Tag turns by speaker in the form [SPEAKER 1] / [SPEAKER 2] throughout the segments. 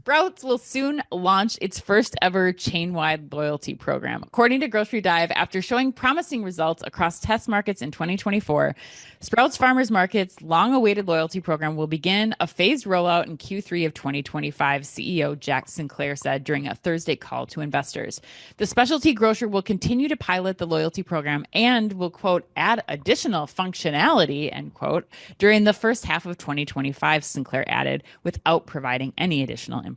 [SPEAKER 1] Sprouts will soon launch its first ever chain-wide loyalty program. According to Grocery Dive, after showing promising results across test markets in 2024, Sprouts Farmers Market's long-awaited loyalty program will begin a phased rollout in Q3 of 2025, CEO Jack Sinclair said during a Thursday call to investors. The specialty grocer will continue to pilot the loyalty program and will, quote, add additional functionality, end quote, during the first half of 2025, Sinclair added, without providing any additional information.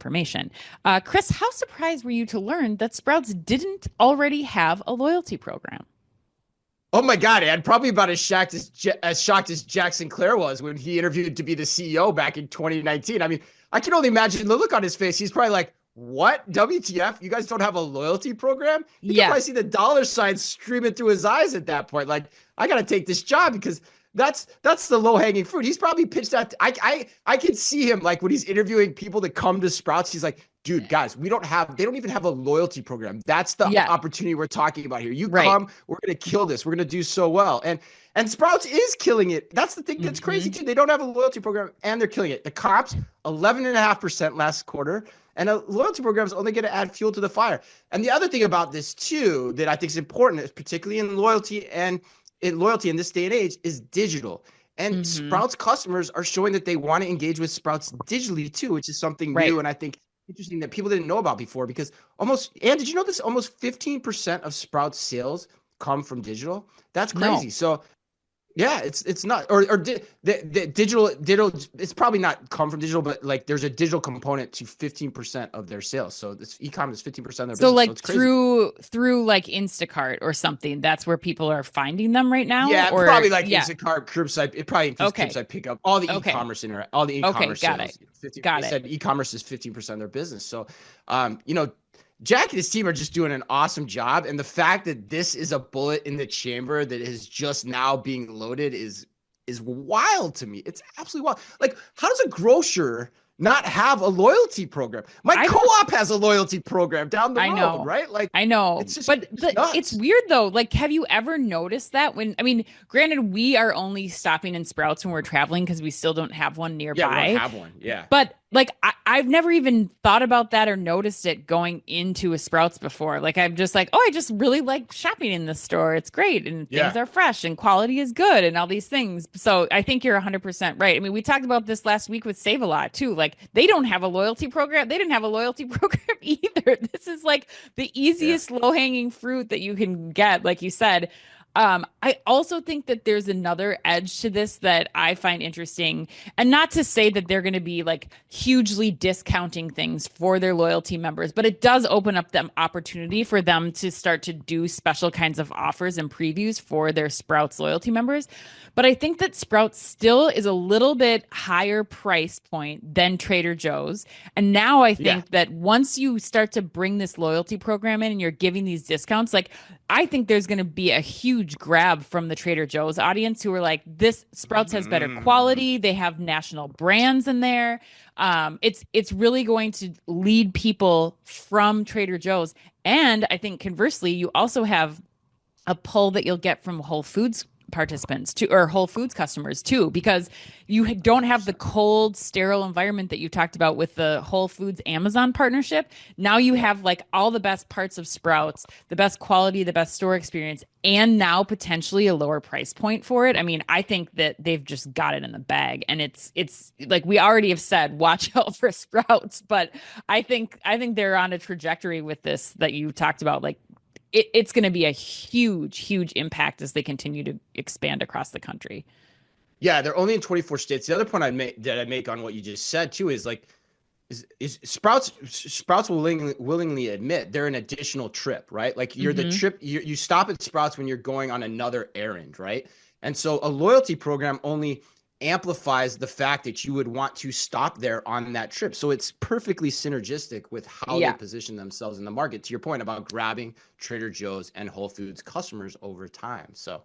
[SPEAKER 1] Chris, how surprised were you to learn that Sprouts didn't already have a loyalty program?
[SPEAKER 2] Oh my God, Ed, probably about as shocked as Jack Sinclair was when he interviewed to be the CEO back in 2019. I mean, I can only imagine the look on his face. He's probably like, what? WTF? You guys don't have a loyalty program? You can
[SPEAKER 1] Yeah.
[SPEAKER 2] probably see the dollar signs streaming through his eyes at that point. Like, I gotta take this job because that's the low-hanging fruit. He's probably pitched that. I can see him like when he's interviewing people to come to Sprouts, he's like, dude, guys, they don't even have a loyalty program. That's the
[SPEAKER 1] Yeah.
[SPEAKER 2] opportunity we're talking about here. You
[SPEAKER 1] Right.
[SPEAKER 2] come, we're gonna kill this. We're gonna do so well. And Sprouts is killing it. That's the thing that's crazy
[SPEAKER 1] Hmm.
[SPEAKER 2] too. They don't have a loyalty program and they're killing it. The comps 11.5% last quarter, and a loyalty program is only going to add fuel to the fire. And the other thing about this too that I think is important, is particularly in loyalty in this day and age, is digital. And
[SPEAKER 1] Hmm.
[SPEAKER 2] Sprouts customers are showing that they want to engage with Sprouts digitally too, which is something
[SPEAKER 1] Right.
[SPEAKER 2] new and I think interesting that people didn't know about before. Because did you know this? Almost 15% of Sprouts sales come from digital. That's
[SPEAKER 1] No.
[SPEAKER 2] crazy. So yeah, it's not the digital. It's probably not come from digital, but like there's a digital component to 15% of their sales. So this e-commerce is 15% of their
[SPEAKER 1] So
[SPEAKER 2] business. So
[SPEAKER 1] like
[SPEAKER 2] it's crazy.
[SPEAKER 1] through like Instacart or something, that's where people are finding them right now?
[SPEAKER 2] Yeah,
[SPEAKER 1] Or
[SPEAKER 2] probably like
[SPEAKER 1] yeah.
[SPEAKER 2] Instacart, curbside. It probably includes
[SPEAKER 1] Okay.
[SPEAKER 2] curbside pickup. All the
[SPEAKER 1] Okay.
[SPEAKER 2] e-commerce all the
[SPEAKER 1] Okay.
[SPEAKER 2] e-commerce
[SPEAKER 1] Got it.
[SPEAKER 2] sales. 50, they
[SPEAKER 1] Got it.
[SPEAKER 2] said e-commerce is 15% of their business. So, you know, Jack and his team are just doing an awesome job. And the fact that this is a bullet in the chamber that is just now being loaded is wild to me. It's absolutely wild. Like, how does a grocer not have a loyalty program? My
[SPEAKER 1] I don't
[SPEAKER 2] co-op has a loyalty program down the
[SPEAKER 1] I
[SPEAKER 2] road,
[SPEAKER 1] know.
[SPEAKER 2] right? Like,
[SPEAKER 1] I know.
[SPEAKER 2] it's just
[SPEAKER 1] But
[SPEAKER 2] it's
[SPEAKER 1] it's
[SPEAKER 2] nuts.
[SPEAKER 1] weird though. Like, have you ever noticed that I mean, granted, we are only stopping in Sprouts when we're traveling because we still don't have one
[SPEAKER 2] Yeah, we don't
[SPEAKER 1] nearby.
[SPEAKER 2] have one. Yeah.
[SPEAKER 1] But like I've never even thought about that or noticed it going into a Sprouts before. Like I'm just like, oh, I just really like shopping in this store. It's great and things
[SPEAKER 2] Yeah.
[SPEAKER 1] are fresh and quality is good and all these things. So I think you're 100% right. I mean, we talked about this last week with Save a Lot too. Like they don't have a loyalty program. They didn't have a loyalty program either. This is like the
[SPEAKER 2] Yeah.
[SPEAKER 1] easiest low-hanging fruit that you can get, like you said. I also think that there's another edge to this that I find interesting. And not to say that they're going to be like hugely discounting things for their loyalty members, but it does open up them opportunity for them to start to do special kinds of offers and previews for their Sprouts loyalty members. But I think that Sprouts still is a little bit higher price point than Trader Joe's. And now I
[SPEAKER 2] Yeah.
[SPEAKER 1] think that once you start to bring this loyalty program in and you're giving these discounts, like I think there's going to be a huge grab from the Trader Joe's audience who are like, this Sprouts has better
[SPEAKER 2] Mm.
[SPEAKER 1] quality. They have national brands in there. It's really going to lead people from Trader Joe's. And I think conversely, you also have a pull that you'll get from Whole Foods participants too, or Whole Foods customers too, because you don't have the
[SPEAKER 2] 100%.
[SPEAKER 1] cold, sterile environment that you talked about with the Whole Foods Amazon partnership. Now you
[SPEAKER 2] Yep.
[SPEAKER 1] have like all the best parts of Sprouts, the best quality, the best store experience, and now potentially a lower price point for it. I mean, I think that they've just got it in the bag, and it's like we already have said, watch out for Sprouts, but I think they're on a trajectory with this that you talked about, like it's going to be a huge, huge impact as they continue to expand across the country.
[SPEAKER 2] Yeah, they're only in 24 states. The other point I make on what you just said too is like is Sprouts willingly admit they're an additional trip, right? Like you're the
[SPEAKER 1] Hmm.
[SPEAKER 2] trip you stop at Sprouts when you're going on another errand, right? And so a loyalty program only amplifies the fact that you would want to stop there on that trip. So it's perfectly synergistic with how they
[SPEAKER 1] Yeah.
[SPEAKER 2] position themselves in the market. To your point about grabbing Trader Joe's and Whole Foods customers over time. So